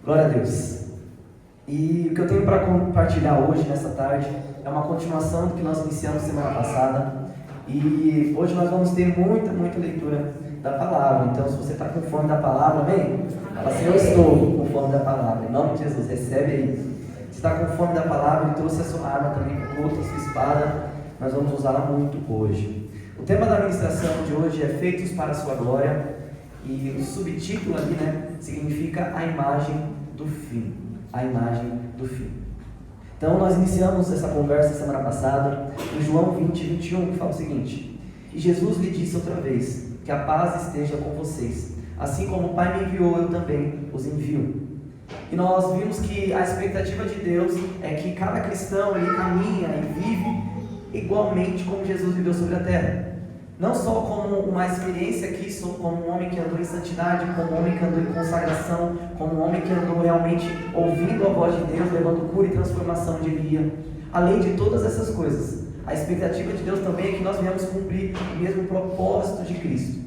Glória a Deus. E o que eu tenho para compartilhar hoje, nessa tarde, é uma continuação do que nós iniciamos semana passada. E hoje nós vamos ter muita leitura da palavra. Então, se você está com fome da palavra, amém? Fala assim: eu estou com fome da palavra. Em nome de Jesus, recebe aí. Se está com fome da palavra, ele trouxe a sua arma também para o culto, a sua espada. Nós vamos usá-la muito hoje. O tema da ministração de hoje é Feitos para a Sua Glória. E o subtítulo ali, significa a imagem do fim. A imagem do fim. Então nós iniciamos essa conversa semana passada em João 20:21, que fala o seguinte: e Jesus lhe disse outra vez, que a paz esteja com vocês, assim como o Pai me enviou, eu também os envio. E nós vimos que a expectativa de Deus é que cada cristão ele caminha e vive igualmente como Jesus viveu sobre a terra. Não só como uma experiência aqui, como um homem que andou em santidade, como um homem que andou em consagração, como um homem que andou realmente ouvindo a voz de Deus, levando cura e transformação onde ele ia. Além de todas essas coisas, a expectativa de Deus também é que nós venhamos cumprir o mesmo propósito de Cristo.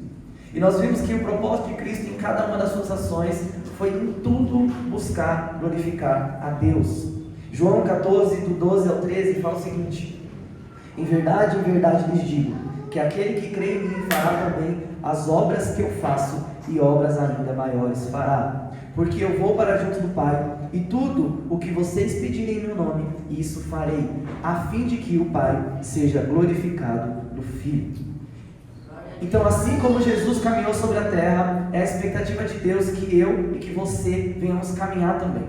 E nós vimos que o propósito de Cristo em cada uma das suas ações foi em tudo buscar glorificar a Deus. João 14, do 12 ao 13, fala o seguinte: em verdade lhes digo, que aquele que crê em mim fará também as obras que eu faço, e obras ainda maiores fará. Porque eu vou para junto do Pai, e tudo o que vocês pedirem em meu nome, isso farei, a fim de que o Pai seja glorificado no Filho. Então, assim como Jesus caminhou sobre a terra, é a expectativa de Deus que eu e que você venhamos caminhar também.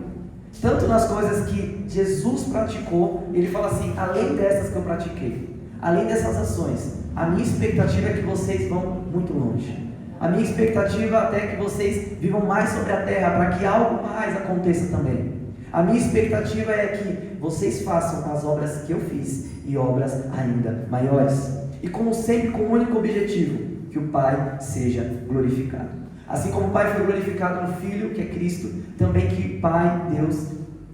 Tanto nas coisas que Jesus praticou, ele fala assim: além dessas que eu pratiquei, além dessas ações, a minha expectativa é que vocês vão muito longe. A minha expectativa até é que vocês vivam mais sobre a terra, para que algo mais aconteça também. A minha expectativa é que vocês façam as obras que eu fiz, e obras ainda maiores. E como sempre, com um único objetivo: que o Pai seja glorificado. Assim como o Pai foi glorificado no Filho, que é Cristo, também que o Pai, Deus,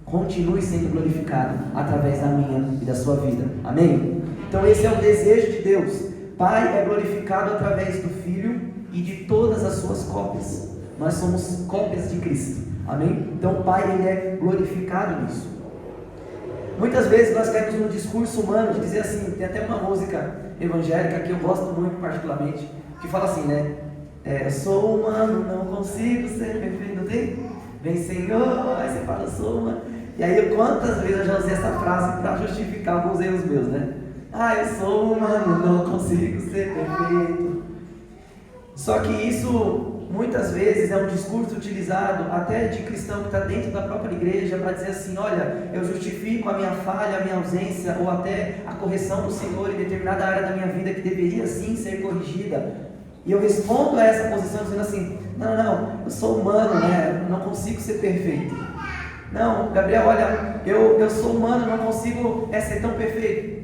continue sendo glorificado através da minha e da sua vida. Amém? Então esse é o desejo de Deus. Pai é glorificado através do Filho e de todas as suas cópias. Nós somos cópias de Cristo. Amém? Então o Pai ele é glorificado nisso. Muitas vezes nós caímos no discurso humano de dizer assim, tem até uma música evangélica que eu gosto muito particularmente, que fala assim, eu sou humano, não consigo ser perfeito, não tem? Vem Senhor, aí você fala, eu sou humano. E aí quantas vezes eu já usei essa frase para justificar alguns erros meus, eu sou humano, não consigo ser perfeito. Só que isso muitas vezes é um discurso utilizado até de cristão que está dentro da própria igreja para dizer assim: olha, eu justifico a minha falha, a minha ausência, ou até a correção do Senhor em determinada área da minha vida que deveria sim ser corrigida. E eu respondo a essa posição dizendo assim: não, eu sou humano, não consigo ser perfeito. Não, Gabriel, olha, eu sou humano, não consigo ser tão perfeito.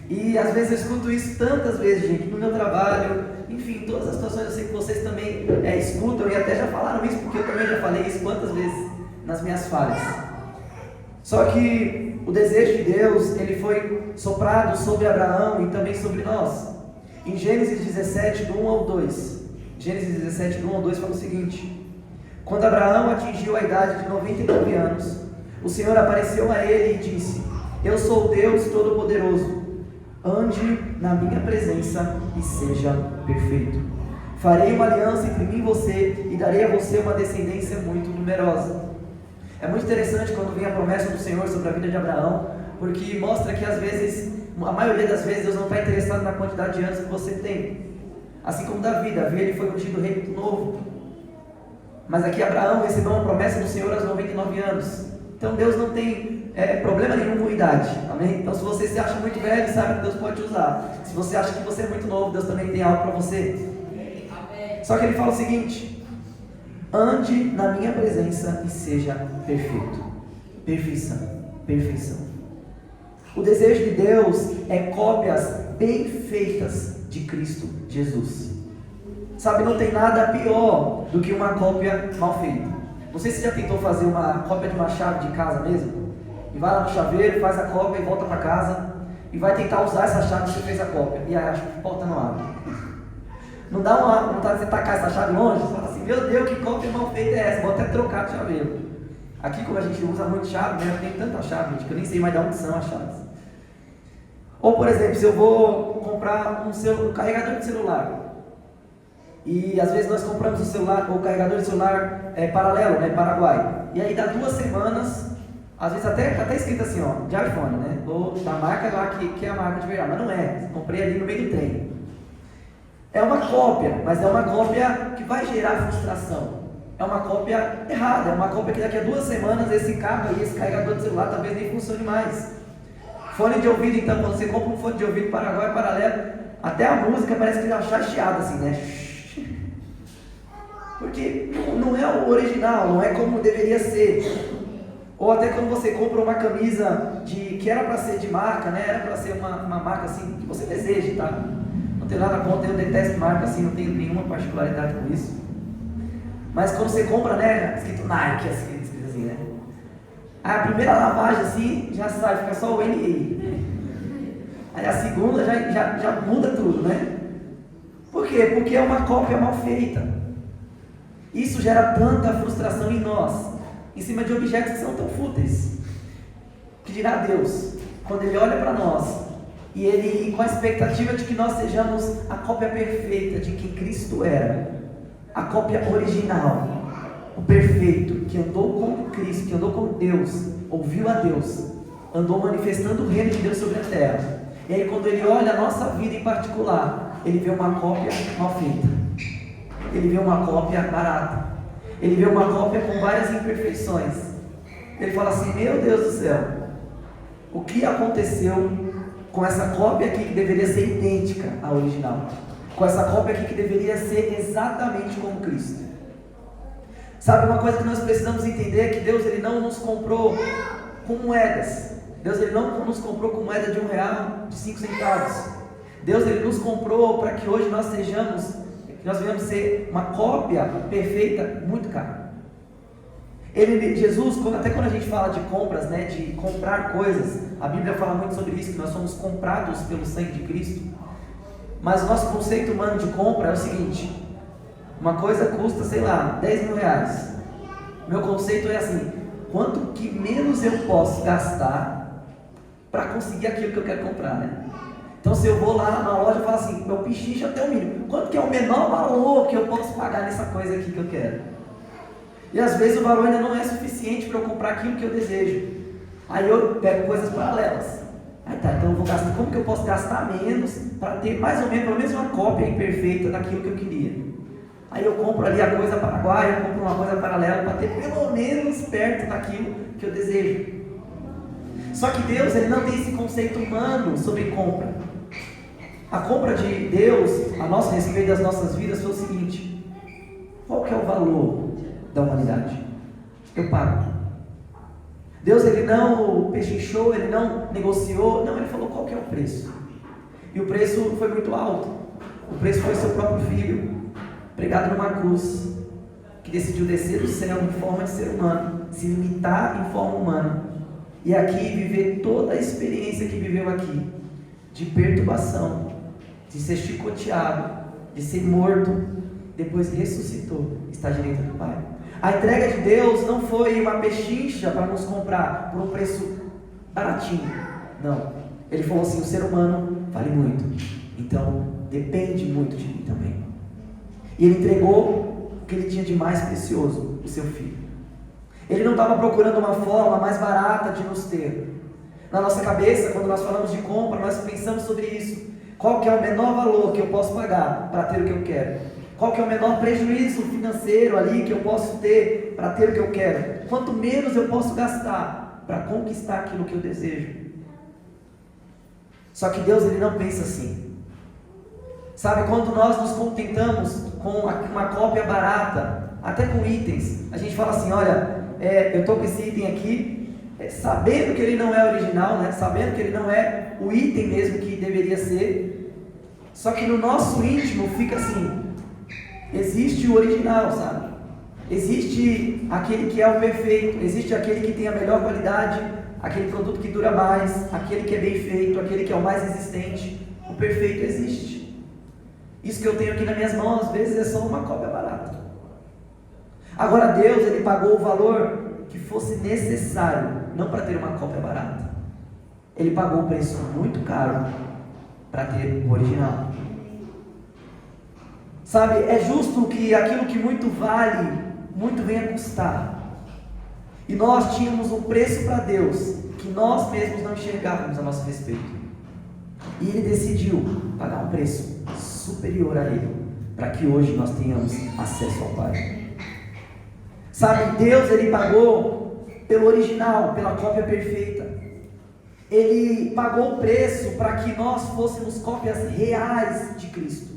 E às vezes eu escuto isso tantas vezes, gente, no meu trabalho, enfim, em todas as situações. Eu sei que vocês também escutam e até já falaram isso, porque eu também já falei isso quantas vezes nas minhas falhas. Só que o desejo de Deus, ele foi soprado sobre Abraão e também sobre nós. Em Gênesis 17, do 1 ao 2, Gênesis 17, do 1 ao 2 fala o seguinte: quando Abraão atingiu a idade de 99 anos, o Senhor apareceu a ele e disse: eu sou o Deus Todo-Poderoso, ande na minha presença e seja perfeito. Farei uma aliança entre mim e você, e darei a você uma descendência muito numerosa. É muito interessante quando vem a promessa do Senhor sobre a vida de Abraão, porque mostra que às vezes, a maioria das vezes, Deus não está interessado na quantidade de anos que você tem. Assim como Davi ele foi ungido rei muito novo. Mas aqui Abraão recebeu uma promessa do Senhor aos 99 anos. Então Deus não tem problema nenhum com idade, amém? Então se você se acha muito velho, sabe que Deus pode te usar. Se você acha que você é muito novo, Deus também tem algo para você. Amém. Só que ele fala o seguinte: ande na minha presença e seja perfeito. Perfeição. O desejo de Deus é cópias bem feitas de Cristo Jesus. Sabe, não tem nada pior do que uma cópia mal feita. Não sei se você já tentou fazer uma cópia de uma chave de casa mesmo. E vai lá no chaveiro, faz a cópia e volta para casa e vai tentar usar essa chave que você fez a cópia, e aí a porta não abre. Não dá uma vontade de você tacar essa chave longe? Você fala assim: meu Deus, que cópia mal feita é essa? Vou até trocar de chaveiro. Aqui, como a gente usa muito chave, né? Eu tenho tanta chave, gente, que eu nem sei mais de onde são as chaves. Ou, por exemplo, se eu vou comprar um carregador de celular, e às vezes nós compramos o carregador de celular paralelo, né, Paraguai, e aí dá 2 semanas, às vezes até escrito assim, ó, de iPhone, né, ou da marca lá que é a marca de verdade, mas não é, comprei ali no meio do trem. É uma cópia, mas é uma cópia que vai gerar frustração. É uma cópia errada, é uma cópia que daqui a 2 semanas esse cabo aí, esse carregador de celular talvez nem funcione mais. Fone de ouvido, então, quando você compra um fone de ouvido Paraguai paralelo, até a música parece que dá chateada assim, né? Porque não é o original, não é como deveria ser. Ou até quando você compra uma camisa que era para ser de marca, né? Era para ser uma marca assim, que você deseja, tá? Não tenho nada contra, eu detesto marca assim, não tenho nenhuma particularidade com isso. Mas quando você compra, né? Escrito Nike, escrito assim, né? A primeira lavagem assim, já sai, fica só o NI. Aí a segunda já muda tudo, né? Por quê? Porque é uma cópia mal feita. Isso gera tanta frustração em nós, em cima de objetos que são tão fúteis. Que dirá Deus, quando Ele olha para nós, e Ele, com a expectativa de que nós sejamos a cópia perfeita de quem Cristo era, a cópia original, o perfeito, que andou com Cristo, que andou com Deus, ouviu a Deus, andou manifestando o reino de Deus sobre a terra. E aí quando Ele olha a nossa vida em particular, Ele vê uma cópia mal feita. Ele vê uma cópia barata. Ele vê uma cópia com várias imperfeições. Ele fala assim, meu Deus do céu, o que aconteceu com essa cópia aqui que deveria ser idêntica à original? Com essa cópia aqui que deveria ser exatamente como Cristo. Sabe, uma coisa que nós precisamos entender é que Deus ele não nos comprou com moedas. Deus ele não nos comprou com moeda de R$1, de 5 centavos. Deus ele nos comprou para que hoje nós venhamos ser uma cópia perfeita, muito cara. Jesus, até quando a gente fala de compras, né, de comprar coisas, a Bíblia fala muito sobre isso, que nós somos comprados pelo sangue de Cristo. Mas o nosso conceito humano de compra é o seguinte: uma coisa custa, sei lá, R$10.000. Meu conceito é assim: quanto que menos eu posso gastar para conseguir aquilo que eu quero comprar, né? Então se eu vou lá na loja e falo assim, meu pichincha até o mínimo, quanto que é o menor valor que eu posso pagar nessa coisa aqui que eu quero? E às vezes o valor ainda não é suficiente para eu comprar aquilo que eu desejo. Aí eu pego coisas paralelas. Aí tá, então eu vou gastar, como que eu posso gastar menos para ter mais ou menos, pelo menos uma cópia imperfeita daquilo que eu queria? Aí eu compro ali a coisa paraguaia, eu compro uma coisa paralela para ter pelo menos perto daquilo que eu desejo. Só que Deus ele não tem esse conceito humano sobre compra. A compra de Deus a nosso respeito das nossas vidas foi o seguinte: qual que é o valor da humanidade? Eu pago. Deus ele não pechinchou, ele não negociou, não, ele falou qual que é o preço. E o preço foi muito alto. O preço foi seu próprio filho, pregado numa cruz, que decidiu descer do céu em forma de ser humano, se limitar em forma humana, e aqui viver toda a experiência que viveu aqui, de perturbação, de ser chicoteado, de ser morto, depois ressuscitou, está à direita do Pai. A entrega de Deus não foi uma pechincha para nos comprar por um preço baratinho, não. Ele falou assim: o ser humano vale muito, então depende muito de mim também. E ele entregou o que ele tinha de mais precioso, o seu filho. Ele não estava procurando uma forma mais barata de nos ter. Na nossa cabeça, quando nós falamos de compra, nós pensamos sobre isso. Qual que é o menor valor que eu posso pagar para ter o que eu quero? Qual que é o menor prejuízo financeiro ali que eu posso ter para ter o que eu quero? Quanto menos eu posso gastar para conquistar aquilo que eu desejo? Só que Deus ele não pensa assim. Sabe, quando nós nos contentamos com uma cópia barata, até com itens, a gente fala assim: olha, eu estou com esse item aqui, sabendo que ele não é original, né? Sabendo que ele não é o item mesmo que deveria ser, só que no nosso íntimo fica assim: existe o original, sabe? Existe aquele que é o perfeito, existe aquele que tem a melhor qualidade, aquele produto que dura mais, aquele que é bem feito, aquele que é o mais resistente. O perfeito existe. Isso que eu tenho aqui nas minhas mãos, às vezes é só uma cópia barata. Agora Deus, ele pagou o valor que fosse necessário, não para ter uma cópia barata. Ele pagou um preço muito caro para ter o original. Sabe, é justo que aquilo que muito vale, muito venha custar. E nós tínhamos um preço para Deus que nós mesmos não enxergávamos a nosso respeito. E Ele decidiu pagar um preço superior a Ele, para que hoje nós tenhamos acesso ao Pai. Sabe, Deus, Ele pagou pelo original, pela cópia perfeita. Ele pagou o preço para que nós fôssemos cópias reais de Cristo.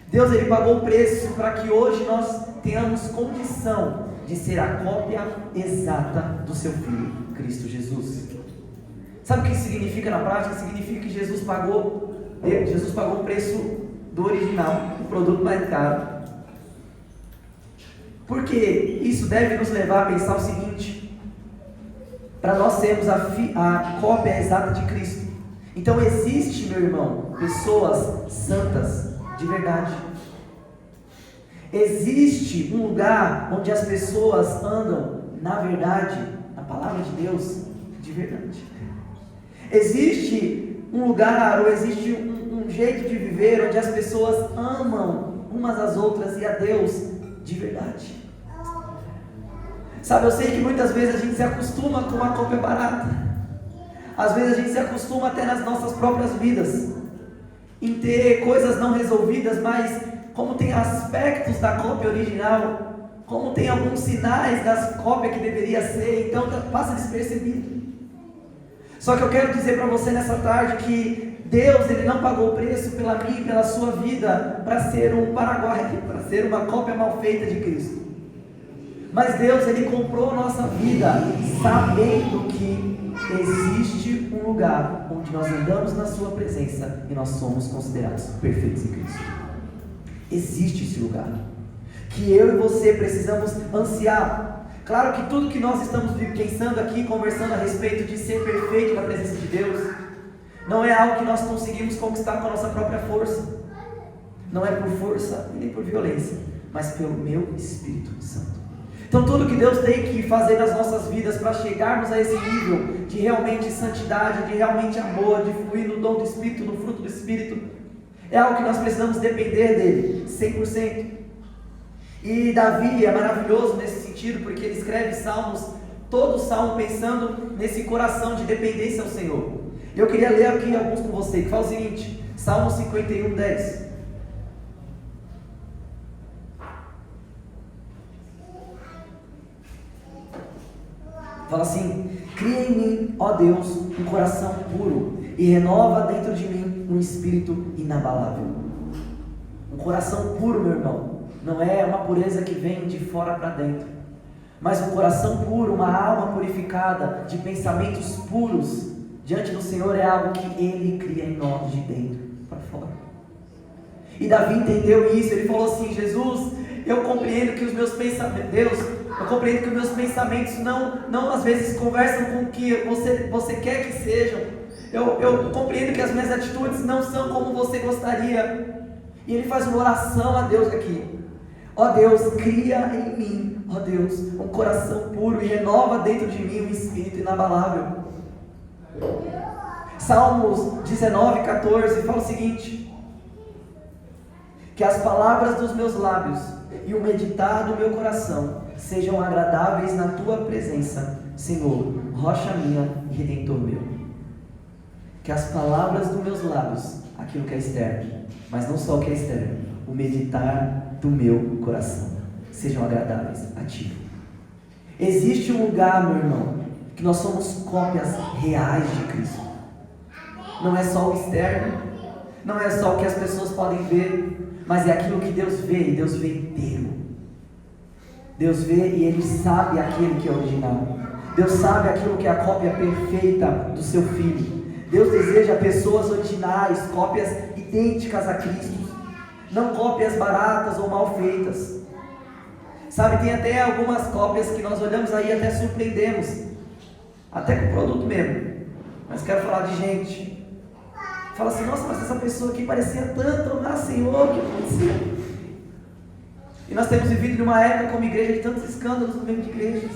Deus, Ele pagou o preço para que hoje nós tenhamos condição de ser a cópia exata do seu Filho, Cristo Jesus. Sabe o que significa na prática? Significa que Jesus pagou o preço do original, o produto mais caro. Porque isso deve nos levar a pensar o seguinte: para nós sermos a cópia exata de Cristo. Então existe, meu irmão, pessoas santas de verdade. Existe um lugar onde as pessoas andam na verdade, na palavra de Deus, de verdade. Existe um lugar, ou existe um jeito de viver onde as pessoas amam umas às outras e a Deus de verdade. Sabe, eu sei que muitas vezes a gente se acostuma com uma cópia barata. Às vezes a gente se acostuma até nas nossas próprias vidas em ter coisas não resolvidas, mas como tem aspectos da cópia original, como tem alguns sinais da cópia que deveria ser, então passa despercebido. Só que eu quero dizer para você nessa tarde que Deus, Ele não pagou o preço pela minha e pela sua vida para ser um Paraguai, para ser uma cópia mal feita de Cristo. Mas Deus, Ele comprou a nossa vida sabendo que existe um lugar onde nós andamos na sua presença e nós somos considerados perfeitos em Cristo. Existe esse lugar que eu e você precisamos ansiar. Claro que tudo que nós estamos pensando aqui, conversando a respeito de ser perfeito na presença de Deus, não é algo que nós conseguimos conquistar com a nossa própria força. Não é por força nem por violência, mas pelo meu Espírito Santo. Então tudo que Deus tem que fazer nas nossas vidas para chegarmos a esse nível de realmente santidade, de realmente amor, de fluir no dom do Espírito, no fruto do Espírito, é algo que nós precisamos depender dele, 100%. E Davi é maravilhoso nesse sentido, porque ele escreve salmos, todo o salmo pensando nesse coração de dependência ao Senhor. Eu queria ler aqui alguns com você, que fala o seguinte, Salmo 51, 10. Fala assim: cria em mim, ó Deus, um coração puro e renova dentro de mim um espírito inabalável. Um coração puro, meu irmão, não é uma pureza que vem de fora para dentro, mas um coração puro, uma alma purificada, de pensamentos puros diante do Senhor, é algo que Ele cria em nós de dentro para fora. E Davi entendeu isso, ele falou assim: Jesus, eu compreendo que os meus pensamentos, Deus, eu compreendo que os meus pensamentos não às vezes conversam com o que você quer que sejam. Eu compreendo que as minhas atitudes não são como você gostaria. E ele faz uma oração a Deus aqui: ó Deus, cria em mim, ó Deus, um coração puro e renova dentro de mim um espírito inabalável. Salmos 19, 14 fala o seguinte: que as palavras dos meus lábios e o meditar do meu coração sejam agradáveis na tua presença, Senhor, rocha minha e redentor meu. Que as palavras dos meus lábios, aquilo que é externo, mas não só o que é externo, o meditar do meu coração, sejam agradáveis a ti. Existe um lugar, meu irmão, que nós somos cópias reais de Cristo. Não é só o externo, não é só o que as pessoas podem ver, mas é aquilo que Deus vê, e Deus vê inteiro. Deus vê e Ele sabe aquele que é original. Deus sabe aquilo que é a cópia perfeita do seu Filho. Deus deseja pessoas originais, cópias idênticas a Cristo, não cópias baratas ou mal feitas. Sabe, tem até algumas cópias que nós olhamos aí e até surpreendemos, até com o produto mesmo. Mas quero falar de gente, fala assim: nossa, mas essa pessoa aqui parecia tanto amar Senhor, o que aconteceu? E nós temos vivido numa época como igreja de tantos escândalos no meio de igrejas.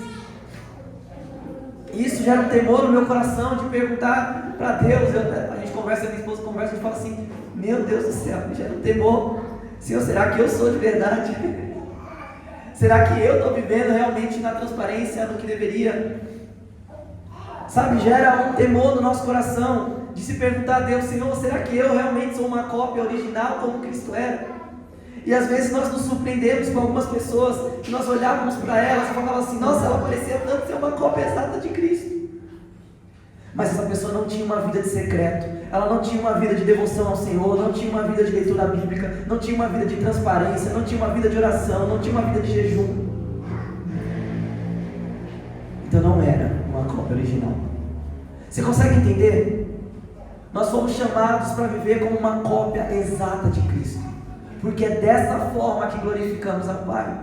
E isso gera um temor no meu coração de perguntar para Deus. A gente conversa, minha esposa conversa e fala assim: meu Deus do céu, gera um temor. Senhor, será que eu sou de verdade? Será que eu estou vivendo realmente na transparência do que deveria? Sabe, gera um temor no nosso coração de se perguntar a Deus: Senhor, será que eu realmente sou uma cópia original como Cristo era? E às vezes nós nos surpreendemos com algumas pessoas que nós olhávamos para elas e falávamos assim: nossa, ela parecia tanto ser uma cópia exata de Cristo. Mas essa pessoa não tinha uma vida de secreto, ela não tinha uma vida de devoção ao Senhor, não tinha uma vida de leitura bíblica, não tinha uma vida de transparência, não tinha uma vida de oração, não tinha uma vida de jejum. Então não era uma cópia original. Você consegue entender? Nós fomos chamados para viver como uma cópia exata de Cristo, porque é dessa forma que glorificamos ao Pai.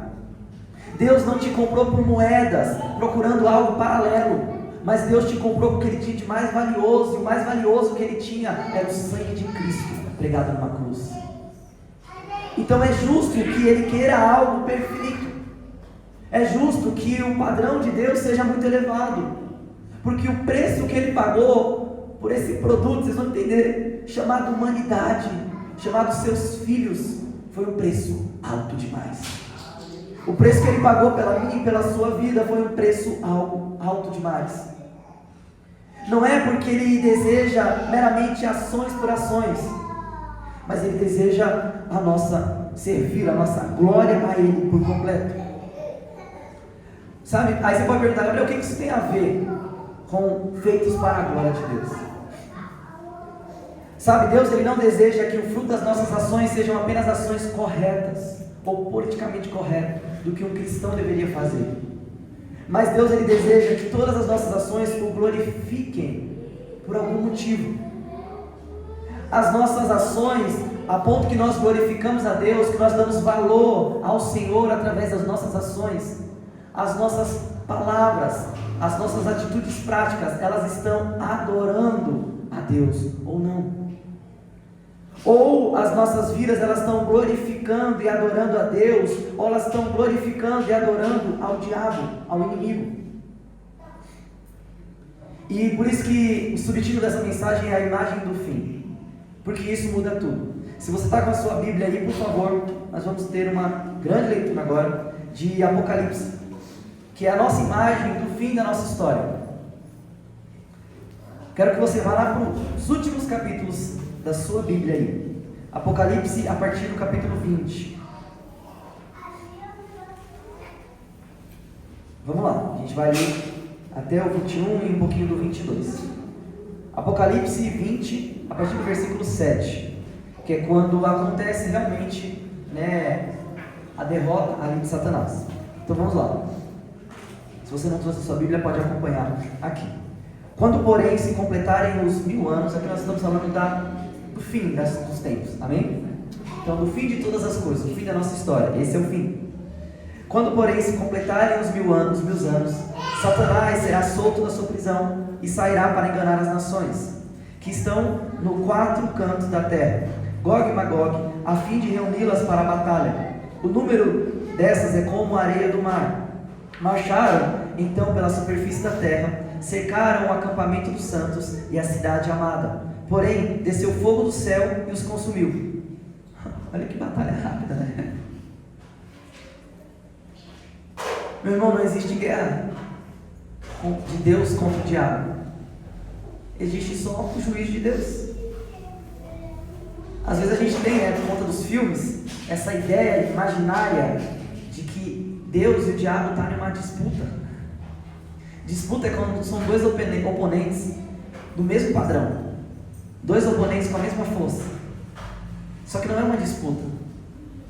Deus não te comprou por moedas, procurando algo paralelo, mas Deus te comprou porque Ele tinha de mais valioso, e o mais valioso que Ele tinha era o sangue de Cristo pregado numa cruz. Então é justo que Ele queira algo perfeito, é justo que o padrão de Deus seja muito elevado, porque o preço que Ele pagou por esse produto, vocês vão entender, chamado humanidade, chamado seus filhos, foi um preço alto demais. O preço que Ele pagou pela minha e pela sua vida foi um preço alto demais. Não é porque Ele deseja meramente ações por ações, mas Ele deseja a nossa servir, a nossa glória a Ele por completo. Sabe, aí você pode perguntar: Gabriel, o que isso tem a ver com feitos para a glória de Deus? Sabe, Deus Ele não deseja que o fruto das nossas ações sejam apenas ações corretas, ou politicamente corretas, do que um cristão deveria fazer. Mas Deus Ele deseja que todas as nossas ações o glorifiquem por algum motivo. As nossas ações, a ponto que nós glorificamos a Deus, que nós damos valor ao Senhor através das nossas ações, as nossas palavras, as nossas atitudes práticas, elas estão adorando a Deus ou não? Ou as nossas vidas, elas estão glorificando e adorando a Deus, ou elas estão glorificando e adorando ao diabo, ao inimigo? E por isso que o subtítulo dessa mensagem é a imagem do fim, porque isso muda tudo. Se você está com a sua Bíblia aí, por favor, nós vamos ter uma grande leitura agora de Apocalipse, que é a nossa imagem do fim da nossa história. Quero que você vá lá para os últimos capítulos da sua Bíblia aí, Apocalipse, a partir do capítulo 20. Vamos lá, a gente vai ler até o 21 e um pouquinho do 22. Apocalipse 20, a partir do versículo 7, que é quando acontece realmente, a derrota ali de Satanás. Então vamos lá. Se você não trouxe a sua Bíblia, pode acompanhar aqui. Quando, porém, se completarem os 1000 anos, aqui nós estamos falando do fim dos tempos, amém? Então, do fim de todas as coisas, do fim da nossa história, esse é o fim. Quando, porém, se completarem os 1000 anos, Satanás será solto da sua prisão e sairá para enganar as nações, que estão no 4 cantos da terra, Gog e Magog, a fim de reuni-las para a batalha. O número dessas é como a areia do mar. Marcharam, então, pela superfície da terra, cercaram o acampamento dos santos e a cidade amada. Porém, desceu fogo do céu e os consumiu. Olha que batalha rápida, né? Meu irmão, não existe guerra de Deus contra o diabo. Existe só o juízo de Deus. Às vezes a gente tem, por conta dos filmes, essa ideia imaginária de que Deus e o diabo estão em uma disputa. Disputa é quando são dois oponentes do mesmo padrão, dois oponentes com a mesma força. Só que não é uma disputa.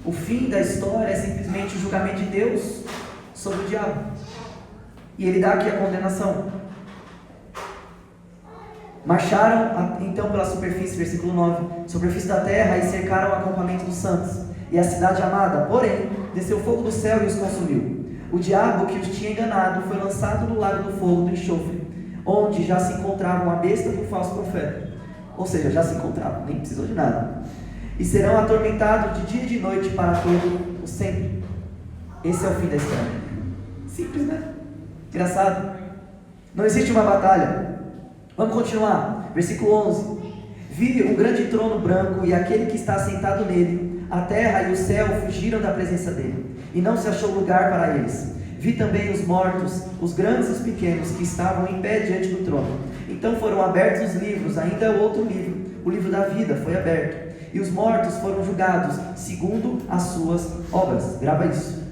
O fim da história é simplesmente o julgamento de Deus sobre o diabo. E ele dá aqui a condenação. Marcharam então pela superfície, versículo 9, superfície da terra, e cercaram o acampamento dos santos e a cidade amada. Porém, desceu fogo do céu e os consumiu. O diabo que os tinha enganado foi lançado no lago do fogo do enxofre, onde já se encontravam a besta e o falso profeta. Ou seja, já se encontravam, nem precisou de nada. E serão atormentados de dia e de noite para todo o sempre. Esse é o fim da história. Simples, né? Engraçado. Não existe uma batalha. Vamos continuar. Versículo 11. Vi um grande trono branco e aquele que está sentado nele. A terra e o céu fugiram da presença dele, e não se achou lugar para eles. Vi também os mortos, os grandes e os pequenos, que estavam em pé diante do trono. Então foram abertos os livros, ainda outro livro, o livro da vida, foi aberto. E os mortos foram julgados, segundo as suas obras. Grava isso.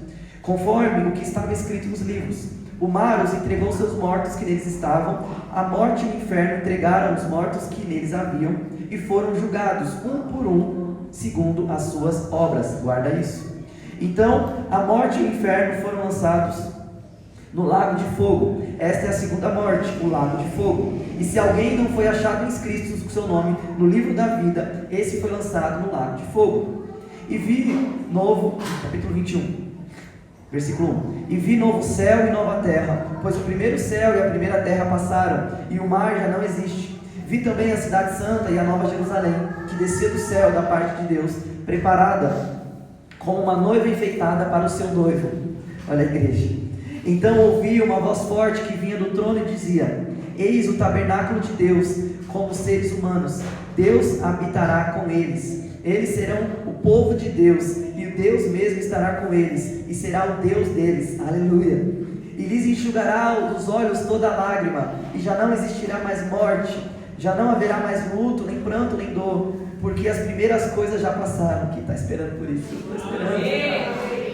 Conforme o que estava escrito nos livros. O mar os entregou seus mortos que neles estavam, a morte e o inferno entregaram os mortos que neles haviam, e foram julgados, um por um, segundo as suas obras. Guarda isso. Então, a morte e o inferno foram lançados no lago de fogo. Esta é a segunda morte, o lago de fogo. E se alguém não foi achado inscrito o seu nome no livro da vida, esse foi lançado no lago de fogo. E vi novo, capítulo 21, versículo 1. E vi novo céu e nova terra, pois o primeiro céu e a primeira terra passaram, e o mar já não existe. Vi também a cidade santa e a nova Jerusalém, que descia do céu da parte de Deus, preparada como uma noiva enfeitada para o seu noivo. Olha a igreja. Então ouvi uma voz forte que vinha do trono e dizia: Eis o tabernáculo de Deus com os seres humanos. Deus habitará com eles. Eles serão o povo de Deus, e o Deus mesmo estará com eles, e será o Deus deles. Aleluia. E lhes enxugará dos olhos toda lágrima, e já não existirá mais morte, já não haverá mais luto, nem pranto, nem dor, porque as primeiras coisas já passaram. Quem está esperando por isso? Eu estou esperando.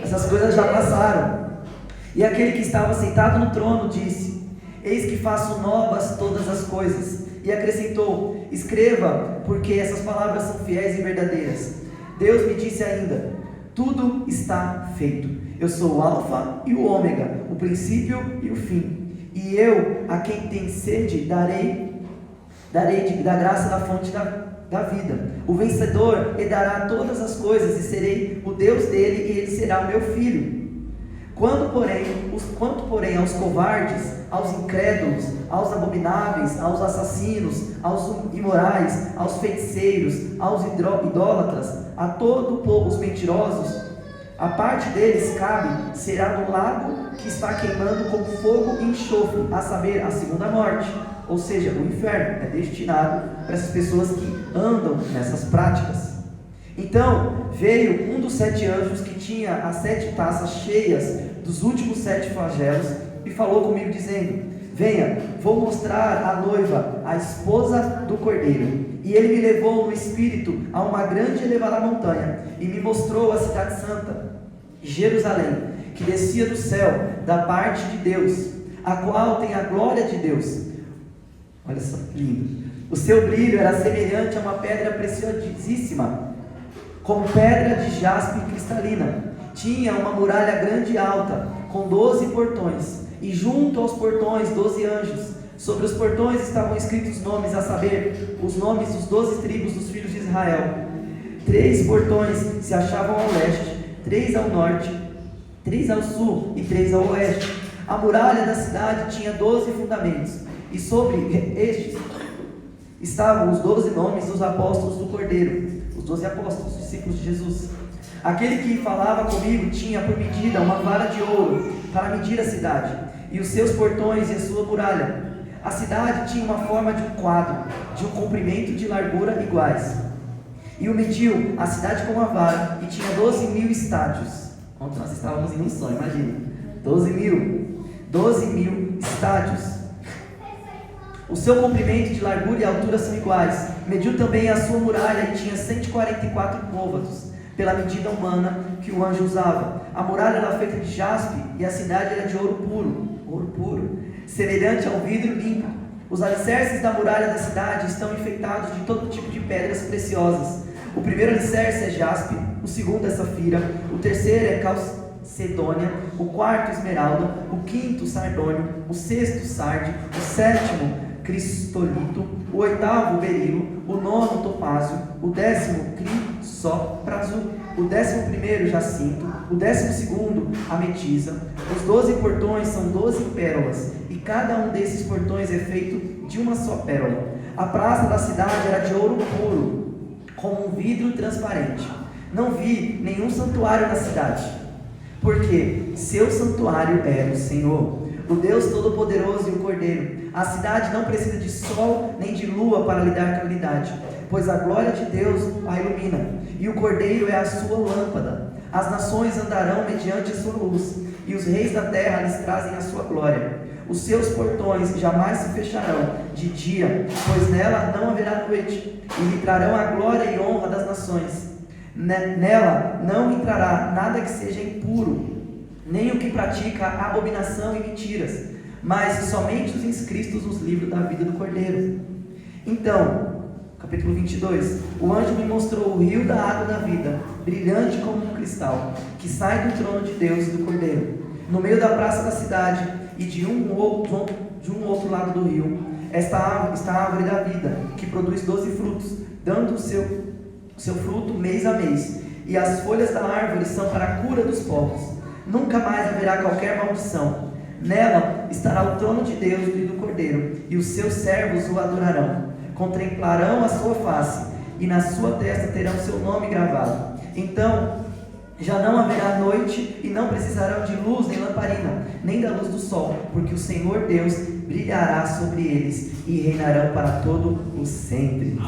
Essas coisas já passaram. E aquele que estava sentado no trono disse: Eis que faço novas todas as coisas. E acrescentou: Escreva, porque essas palavras são fiéis e verdadeiras. Deus me disse ainda: Tudo está feito. Eu sou o Alfa e o Ômega, o princípio e o fim. E eu, a quem tem sede, darei da graça da fonte da vida. O vencedor herdará todas as coisas, e serei o Deus dele, e ele será o meu filho. Quanto, porém, aos covardes, aos incrédulos, aos abomináveis, aos assassinos, aos imorais, aos feiticeiros, aos idólatras, a todo o povo, os mentirosos, a parte deles cabe, será no lago que está queimando com fogo e enxofre, a saber, a segunda morte. Ou seja, o inferno é destinado para essas pessoas que andam nessas práticas. Então veio um dos 7 anjos que tinha as 7 taças cheias dos últimos 7 flagelos e falou comigo dizendo: Venha, vou mostrar a noiva, a esposa do Cordeiro. E ele me levou no espírito a uma grande e elevada montanha e me mostrou a cidade santa, Jerusalém, que descia do céu da parte de Deus, a qual tem a glória de Deus. Olha só que lindo. O seu brilho era semelhante a uma pedra preciosíssima, com pedra de jaspe cristalina. Tinha uma muralha grande e alta, com 12 portões, e junto aos portões 12 anjos. Sobre os portões estavam escritos nomes, a saber, os nomes dos 12 tribos dos filhos de Israel. 3 portões se achavam ao leste, 3 ao norte, 3 ao sul e 3 ao oeste. A muralha da cidade tinha 12 fundamentos, e sobre estes estavam os 12 nomes dos apóstolos do Cordeiro, os 12 apóstolos, os discípulos de Jesus. Aquele que falava comigo tinha por medida uma vara de ouro para medir a cidade, e os seus portões e a sua muralha. A cidade tinha uma forma de um quadro, de um comprimento e de largura iguais. E o mediu a cidade com uma vara, e tinha 12.000 estádios. Ontem nós estávamos em um sonho, imagina. 12.000 estádios. O seu comprimento de largura e altura são iguais. Mediu também a sua muralha e tinha 144 côvados, pela medida humana que o anjo usava. A muralha era feita de jaspe e a cidade era de ouro puro, semelhante ao vidro limpo. Os alicerces da muralha da cidade estão enfeitados de todo tipo de pedras preciosas. O primeiro alicerce é jaspe, o segundo é safira, o terceiro é calcedônia, o quarto esmeralda, o quinto sardônio, o sexto sarde, o sétimo cristolito, o oitavo berilo, o nono topázio, o 10º crisópraso, o 11º jacinto, o 12º ametisa. Os 12 portões são 12 pérolas, e cada um desses portões é feito de uma só pérola. A praça da cidade era de ouro puro, como um vidro transparente. Não vi nenhum santuário na cidade, porque seu santuário era o Senhor, o Deus Todo-Poderoso e o Cordeiro. A cidade não precisa de sol nem de lua para lhe dar claridade, pois a glória de Deus a ilumina, e o Cordeiro é a sua lâmpada. As nações andarão mediante a sua luz, e os reis da terra lhes trazem a sua glória. Os seus portões jamais se fecharão de dia, pois nela não haverá noite, e lhe trarão a glória e honra das nações. Nela não entrará nada que seja impuro, nem o que pratica abominação e mentiras, mas somente os inscritos nos livros da vida do Cordeiro. Então, capítulo 22, o anjo me mostrou o rio da água da vida, brilhante como um cristal, que sai do trono de Deus e do Cordeiro. No meio da praça da cidade e de um outro lado do rio, está a árvore da vida, que produz 12 frutos, dando o seu fruto mês a mês, e as folhas da árvore são para a cura dos povos. Nunca mais haverá qualquer maldição. Nela estará o trono de Deus e do Cordeiro, e os seus servos o adorarão. Contemplarão a sua face, e na sua testa terão seu nome gravado. Então já não haverá noite, e não precisarão de luz nem lamparina, nem da luz do sol, porque o Senhor Deus brilhará sobre eles, e reinarão para todo o sempre.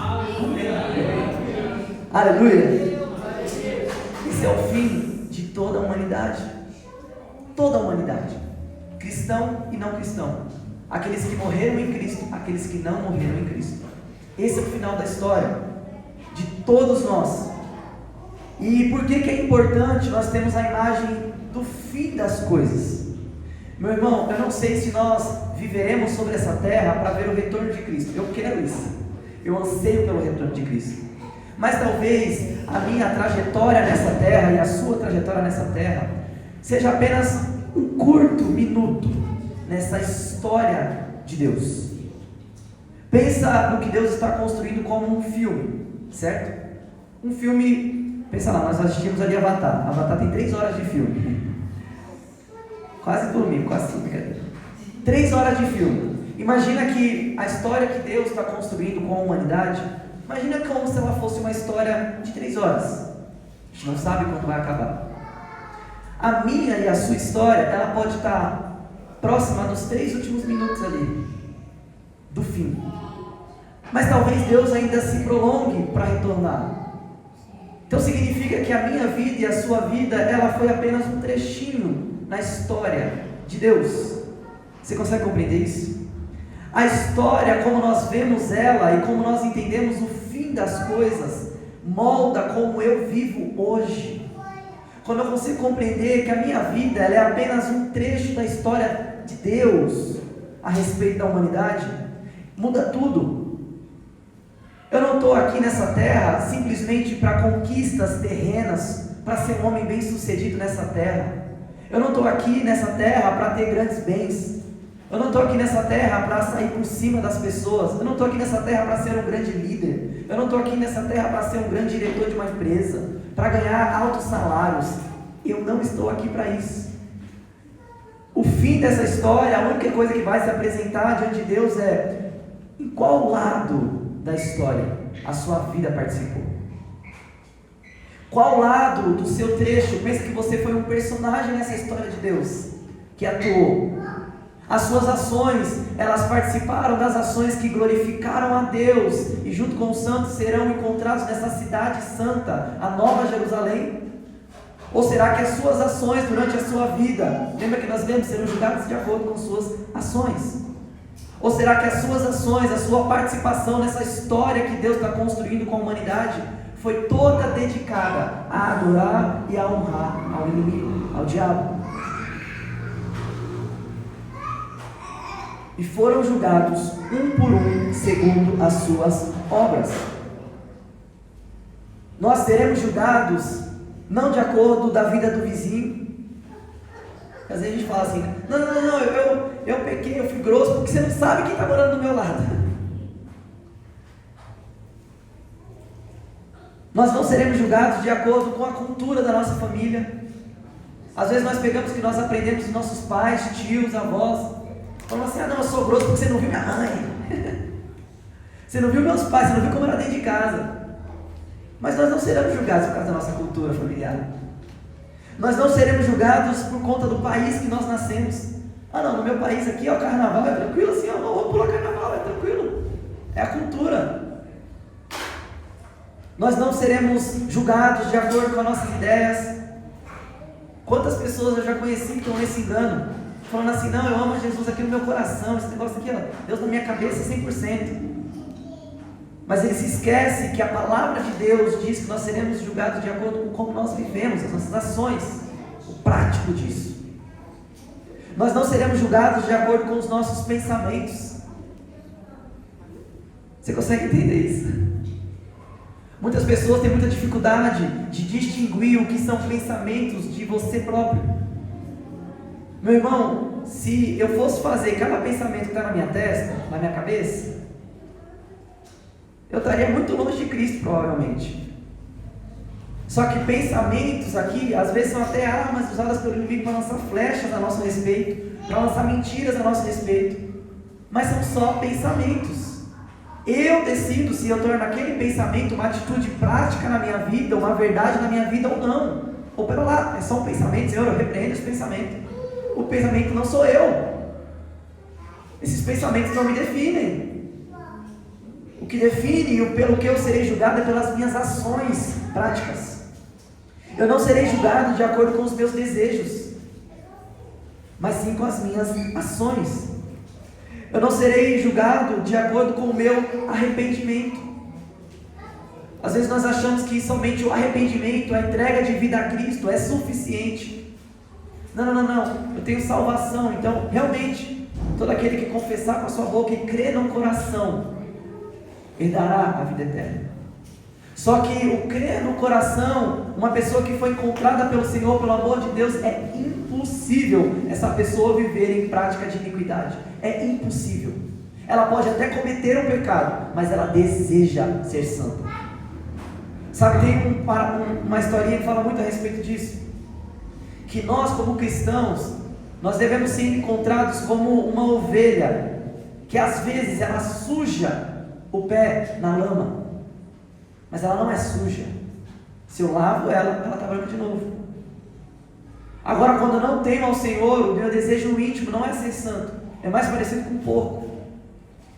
Aleluia! Esse é o fim de toda a humanidade. Toda a humanidade, cristão e não cristão, aqueles que morreram em Cristo, aqueles que não morreram em Cristo. Esse é o final da história de todos nós. E por que é importante nós termos a imagem do fim das coisas? Meu irmão, eu não sei se nós viveremos sobre essa terra para ver o retorno de Cristo. Eu quero isso, eu anseio pelo retorno de Cristo. Mas talvez a minha trajetória nessa terra e a sua trajetória nessa terra seja apenas um curto minuto nessa história de Deus. Pensa no que Deus está construindo como um filme, certo? Um filme, pensa lá, nós assistimos ali Avatar. Avatar tem 3 horas de filme. Quase dormi, quase brincadeira. 3 horas de filme. Imagina que a história que Deus está construindo com a humanidade, imagina como se ela fosse uma história de 3 horas. A gente não sabe quando vai acabar. A minha e a sua história, ela pode estar próxima dos 3 últimos minutos ali, do fim. Mas talvez Deus ainda se prolongue para retornar. Então significa que a minha vida e a sua vida, ela foi apenas um trechinho na história de Deus. Você consegue compreender isso? A história, como nós vemos ela e como nós entendemos o fim das coisas, molda como eu vivo hoje. Quando eu consigo compreender que a minha vida ela é apenas um trecho da história de Deus a respeito da humanidade, muda tudo. Eu não estou aqui nessa terra simplesmente para conquistas terrenas, para ser um homem bem sucedido nessa terra. Eu não estou aqui nessa terra para ter grandes bens. Eu não estou aqui nessa terra para sair por cima das pessoas. Eu não estou aqui nessa terra para ser um grande líder. Eu não estou aqui nessa terra para ser um grande diretor de uma empresa, para ganhar altos salários. Eu não estou aqui para isso. O fim dessa história, a única coisa que vai se apresentar diante de Deus é: em qual lado da história a sua vida participou? Qual lado do seu trecho pensa que você foi um personagem nessa história de Deus que atuou? As suas ações, elas participaram das ações que glorificaram a Deus e junto com os santos serão encontrados nessa cidade santa, a Nova Jerusalém? Ou será que as suas ações durante a sua vida, lembra que nós lemos, serão julgadas de acordo com suas ações? Ou será que as suas ações, a sua participação nessa história que Deus está construindo com a humanidade foi toda dedicada a adorar e a honrar ao inimigo, ao diabo? E foram julgados um por um segundo as suas obras. Nós seremos julgados não de acordo da vida do vizinho. Às vezes a gente fala assim: não, eu pequei, eu fui grosso, porque você não sabe quem está morando do meu lado. Nós não seremos julgados de acordo com a cultura da nossa família. Às vezes nós pegamos o que nós aprendemos dos nossos pais, tios, avós. Falamos assim: ah não, eu sou grosso porque você não viu minha mãe. Você não viu meus pais, você não viu como era dentro de casa. Mas nós não seremos julgados por causa da nossa cultura familiar. Nós não seremos julgados por conta do país que nós nascemos. Ah não, no meu país aqui, ó, carnaval é tranquilo assim, ó, não vou pular carnaval, é tranquilo. É a cultura. Nós não seremos julgados de acordo com as nossas ideias. Quantas pessoas eu já conheci que estão nesse engano, falando assim, não, eu amo Jesus aqui no meu coração, esse negócio aqui, ó, Deus na minha cabeça 100%. Mas ele se esquece que a palavra de Deus diz que nós seremos julgados de acordo com como nós vivemos, as nossas ações, o prático disso. Nós não seremos julgados de acordo com os nossos pensamentos. Você consegue entender isso? Muitas pessoas têm muita dificuldade de distinguir o que são pensamentos de você próprio. Meu irmão, se eu fosse fazer cada pensamento que está na minha testa, na minha cabeça, eu estaria muito longe de Cristo, provavelmente. Só que pensamentos aqui, às vezes são até armas usadas pelo inimigo para lançar flechas a nosso respeito, para lançar mentiras a nosso respeito, mas são só pensamentos. Eu decido se eu torno aquele pensamento uma atitude prática na minha vida, uma verdade na minha vida ou não. Ou pera lá, é só um pensamento, Senhor, eu repreendo esse pensamento. O pensamento não sou eu. Esses pensamentos não me definem. O que define e pelo que eu serei julgado é pelas minhas ações práticas. Eu não serei julgado de acordo com os meus desejos, mas sim com as minhas ações. Eu não serei julgado de acordo com o meu arrependimento. Às vezes nós achamos que somente o arrependimento, a entrega de vida a Cristo é suficiente. Não, eu tenho salvação, então realmente, todo aquele que confessar com a sua boca e crer no coração, herdará a vida eterna. Só que o crer no coração, uma pessoa que foi encontrada pelo Senhor, pelo amor de Deus, é impossível essa pessoa viver em prática de iniquidade. É impossível. Ela pode até cometer um pecado, mas ela deseja ser santa. Sabe, tem uma historinha que fala muito a respeito disso, que nós como cristãos, nós devemos ser encontrados como uma ovelha, que às vezes ela suja o pé na lama, mas ela não é suja. Se eu lavo ela está branca de novo. Agora, quando eu não temo ao Senhor, o meu desejo íntimo não é ser santo, é mais parecido com um porco.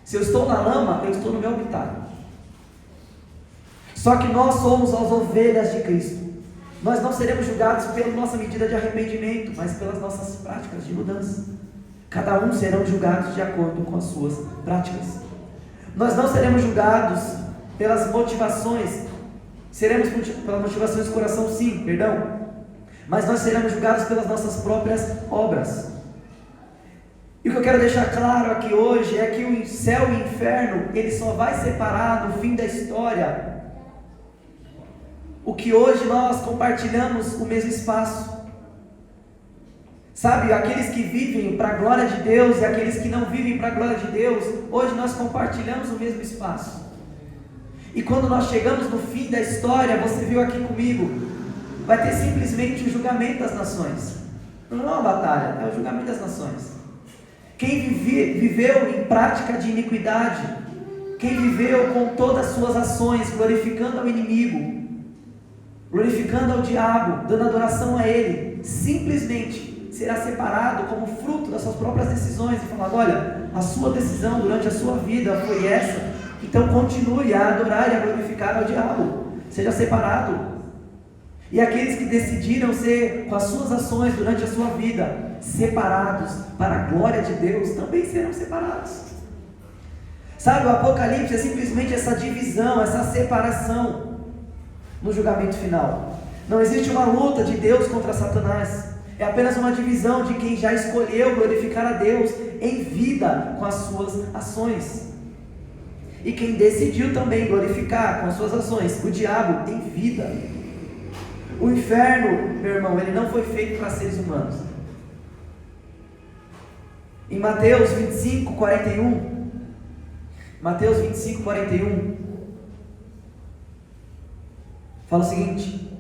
Se eu estou na lama, eu estou no meu habitat. Só que nós somos as ovelhas de Cristo. Nós não seremos julgados pela nossa medida de arrependimento, mas pelas nossas práticas de mudança. Cada um serão julgados de acordo com as suas práticas. Nós não seremos julgados pelas motivações, seremos pelas motivações do coração, sim, perdão, mas nós seremos julgados pelas nossas próprias obras. E o que eu quero deixar claro aqui hoje é que o céu e o inferno, ele só vai separar no fim da história o que hoje nós compartilhamos o mesmo espaço. Sabe, aqueles que vivem para a glória de Deus e aqueles que não vivem para a glória de Deus, hoje nós compartilhamos o mesmo espaço. E quando nós chegamos no fim da história, você viu aqui comigo, vai ter simplesmente o julgamento das nações. Não é uma batalha, é o julgamento das nações. Quem viveu em prática de iniquidade, quem viveu com todas as suas ações, glorificando ao inimigo, glorificando ao diabo, dando adoração a ele, simplesmente será separado como fruto das suas próprias decisões e falado: olha, a sua decisão durante a sua vida foi essa, então continue a adorar e a glorificar ao diabo, seja separado. E aqueles que decidiram ser, com as suas ações durante a sua vida, separados para a glória de Deus, também serão separados. Sabe, o Apocalipse é simplesmente essa divisão, essa separação no julgamento final. Não existe uma luta de Deus contra Satanás, é apenas uma divisão de quem já escolheu glorificar a Deus em vida com as suas ações, e quem decidiu também glorificar com as suas ações o diabo em vida. O inferno, meu irmão, ele não foi feito para seres humanos. Em Mateus 25, 41, Mateus 25, 41, fala o seguinte: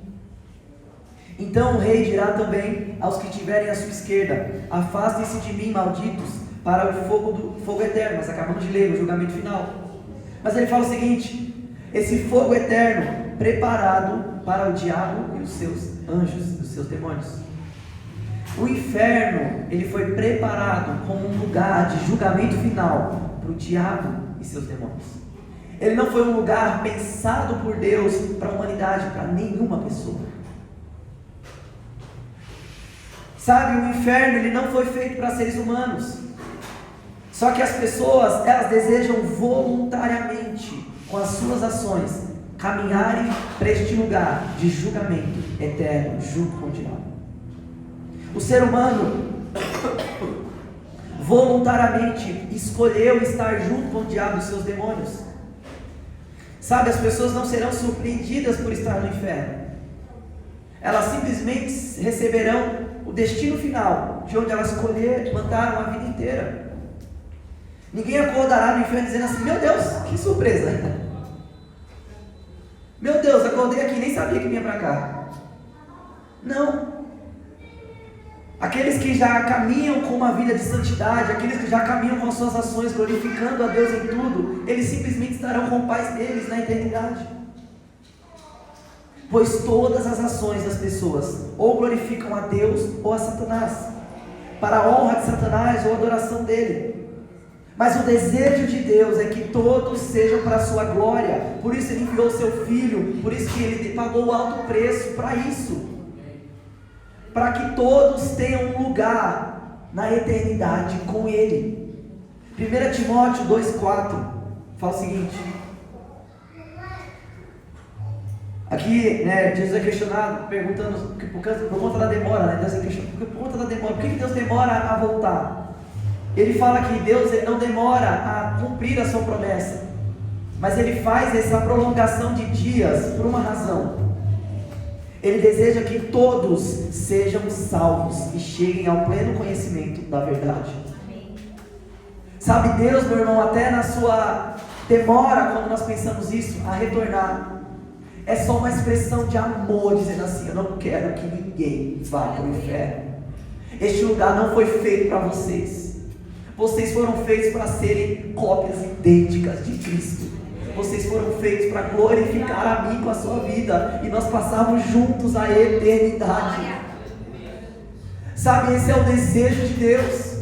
então o rei dirá também aos que tiverem à sua esquerda: afastem-se de mim, malditos, para o fogo eterno. Nós acabamos de ler o julgamento final. Mas ele fala o seguinte: esse fogo eterno preparado para o diabo e os seus anjos, os seus demônios. O inferno, ele foi preparado como um lugar de julgamento final para o diabo e seus demônios. Ele não foi um lugar pensado por Deus para a humanidade, para nenhuma pessoa. Sabe, o inferno, ele não foi feito para seres humanos. Só que as pessoas, elas desejam voluntariamente, com as suas ações, caminharem para este lugar de julgamento eterno, junto com o diabo. O ser humano voluntariamente escolheu estar junto com o diabo e seus demônios. Sabe, as pessoas não serão surpreendidas por estar no inferno. Elas simplesmente receberão o destino final, de onde elas plantaram a vida inteira. Ninguém acordará no inferno dizendo assim: meu Deus, que surpresa! Meu Deus, acordei aqui, nem sabia que vinha para cá. Não. Aqueles que já caminham com uma vida de santidade, aqueles que já caminham com as suas ações, glorificando a Deus em tudo, eles simplesmente estarão com o Pai deles na eternidade. Pois todas as ações das pessoas ou glorificam a Deus ou a Satanás, para a honra de Satanás ou a adoração dele. Mas o desejo de Deus é que todos sejam para a sua glória. Por isso Ele enviou o seu Filho, por isso que Ele pagou o alto preço para isso. Para que todos tenham um lugar na eternidade com Ele. 1 Timóteo 2,4 fala o seguinte. Aqui, Jesus é questionado, perguntando por conta da demora, Deus é questionado, por conta da demora, por que Deus demora a voltar? Ele fala que Deus ele não demora a cumprir a sua promessa, mas Ele faz essa prolongação de dias por uma razão. Ele deseja que todos sejam salvos e cheguem ao pleno conhecimento da verdade. Sabe, Deus, meu irmão, até na sua demora, quando nós pensamos isso, a retornar, é só uma expressão de amor, dizendo assim: eu não quero que ninguém vá para o inferno. Este lugar não foi feito para vocês. Vocês foram feitos para serem cópias idênticas de Cristo. Vocês foram feitos para glorificar a mim com a sua vida e nós passarmos juntos a eternidade. Sabe, esse é o desejo de Deus.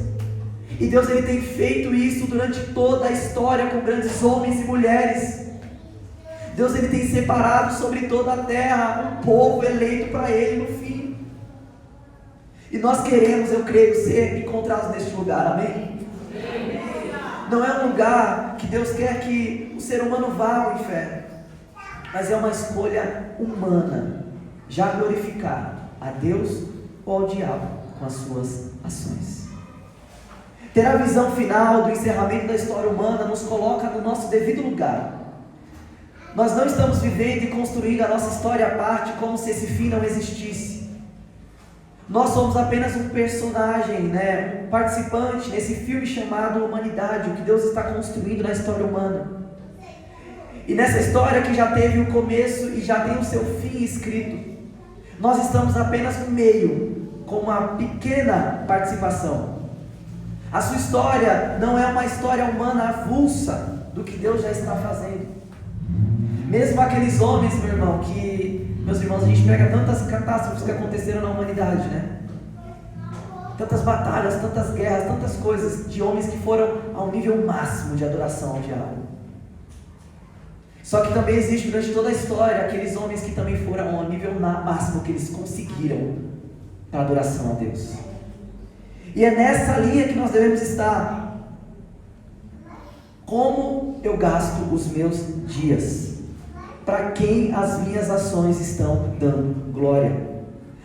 E Deus ele tem feito isso durante toda a história com grandes homens e mulheres. Deus ele tem separado sobre toda a terra um povo eleito para Ele no fim. E nós queremos, eu creio, ser encontrados neste lugar, amém? Não é um lugar que Deus quer que o ser humano vá ao inferno, mas é uma escolha humana, já glorificar a Deus ou ao diabo com as suas ações. Ter a visão final do encerramento da história humana nos coloca no nosso devido lugar. Nós não estamos vivendo e construindo a nossa história à parte como se esse fim não existisse. Nós somos apenas um personagem, um participante nesse filme chamado Humanidade, o que Deus está construindo na história humana. E nessa história que já teve o começo e já tem o seu fim escrito, nós estamos apenas no meio, com uma pequena participação. A sua história não é uma história humana avulsa do que Deus já está fazendo. Mesmo aqueles homens, meu irmão, meus irmãos, a gente pega tantas catástrofes que aconteceram na humanidade, tantas batalhas, tantas guerras, tantas coisas, de homens que foram ao nível máximo de adoração ao diabo. Só que também existe durante toda a história aqueles homens que também foram ao nível máximo que eles conseguiram para adoração a Deus. E é nessa linha que nós devemos estar. Como eu gasto os meus dias? Para quem as minhas ações estão dando glória?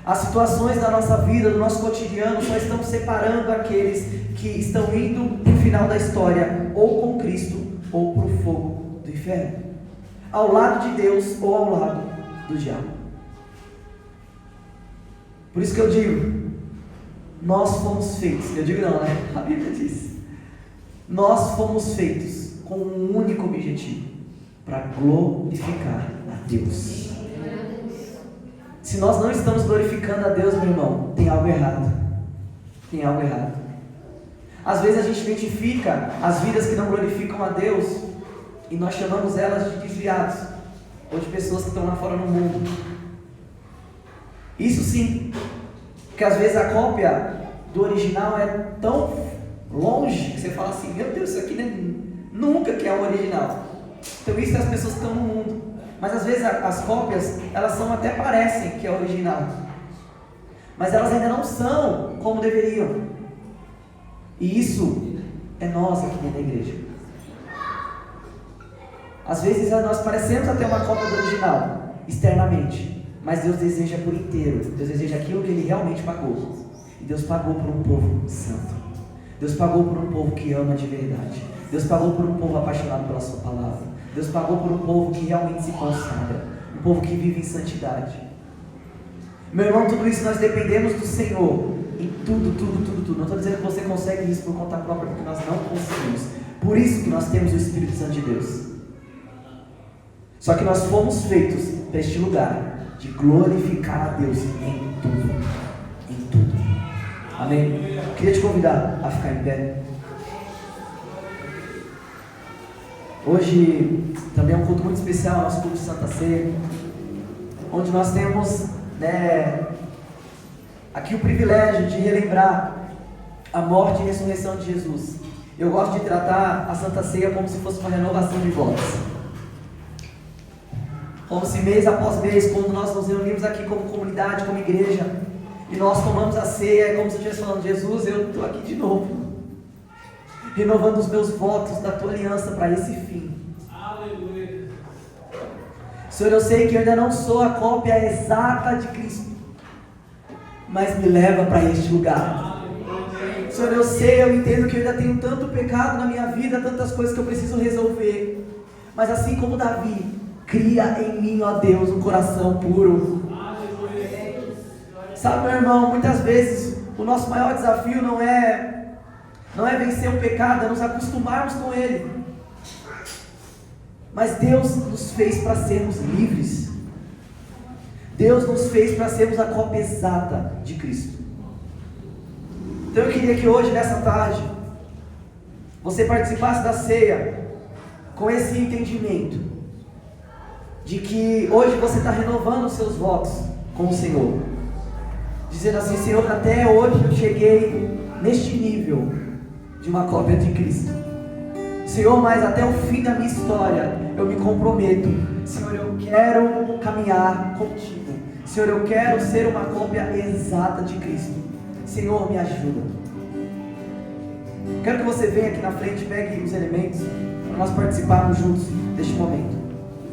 As situações da nossa vida, do nosso cotidiano, só estão separando aqueles que estão indo para o final da história, ou com Cristo, ou para o fogo do inferno, ao lado de Deus ou ao lado do diabo. Por isso que eu digo, nós fomos feitos, eu digo não, a Bíblia diz, nós fomos feitos com um único objetivo, para glorificar a Deus. Se nós não estamos glorificando a Deus, meu irmão, tem algo errado. Tem algo errado. Às vezes a gente identifica as vidas que não glorificam a Deus e nós chamamos elas de desviados, ou de pessoas que estão lá fora no mundo. Isso sim Porque às vezes a cópia do original é tão longe que você fala assim, meu Deus, isso aqui nunca que é o original. Então isso é as pessoas que estão no mundo. Mas às vezes as cópias, elas até parecem que é o original, mas elas ainda não são como deveriam. E isso é nós aqui dentro da igreja. Às vezes nós parecemos até uma cópia do original, externamente, mas Deus deseja por inteiro. Deus deseja aquilo que Ele realmente pagou. E Deus pagou por um povo santo. Deus pagou por um povo que ama de verdade. Deus pagou por um povo apaixonado pela sua palavra. Deus pagou por um povo que realmente se consagra, um povo que vive em santidade. Meu irmão, tudo isso nós dependemos do Senhor, em tudo. Não estou dizendo que você consegue isso por conta própria, porque nós não conseguimos. Por isso que nós temos o Espírito Santo de Deus. Só que nós fomos feitos para este lugar, de glorificar a Deus em tudo. Amém? Eu queria te convidar a ficar em pé. Hoje também é um culto muito especial, nosso culto de Santa Ceia, onde nós temos aqui o privilégio de relembrar a morte e ressurreição de Jesus. Eu gosto de tratar a Santa Ceia como se fosse uma renovação de votos. Como se mês após mês, quando nós nos reunimos aqui como comunidade, como igreja, e nós tomamos a ceia, é como se eu estivesse falando, Jesus, eu estou aqui de novo, renovando os meus votos da tua aliança para esse fim. Aleluia. Senhor, eu sei que eu ainda não sou a cópia exata de Cristo, mas me leva para este lugar. Aleluia. Senhor, eu sei, eu entendo que eu ainda tenho tanto pecado na minha vida, tantas coisas que eu preciso resolver, mas assim como Davi, cria em mim, ó Deus, um coração puro. Aleluia. Sabe, meu irmão, muitas vezes o nosso maior desafio não é vencer o pecado, é nos acostumarmos com ele. Mas Deus nos fez para sermos livres. Deus nos fez para sermos a cópia exata de Cristo. Então eu queria que hoje, nessa tarde, você participasse da ceia com esse entendimento de que hoje você está renovando os seus votos com o Senhor, dizendo assim: Senhor, até hoje eu cheguei neste nível de uma cópia de Cristo, Senhor, mas até o fim da minha história eu me comprometo, Senhor, eu quero caminhar contigo, Senhor, eu quero ser uma cópia exata de Cristo. Senhor, me ajuda. Quero que você venha aqui na frente, pegue os elementos para nós participarmos juntos deste momento.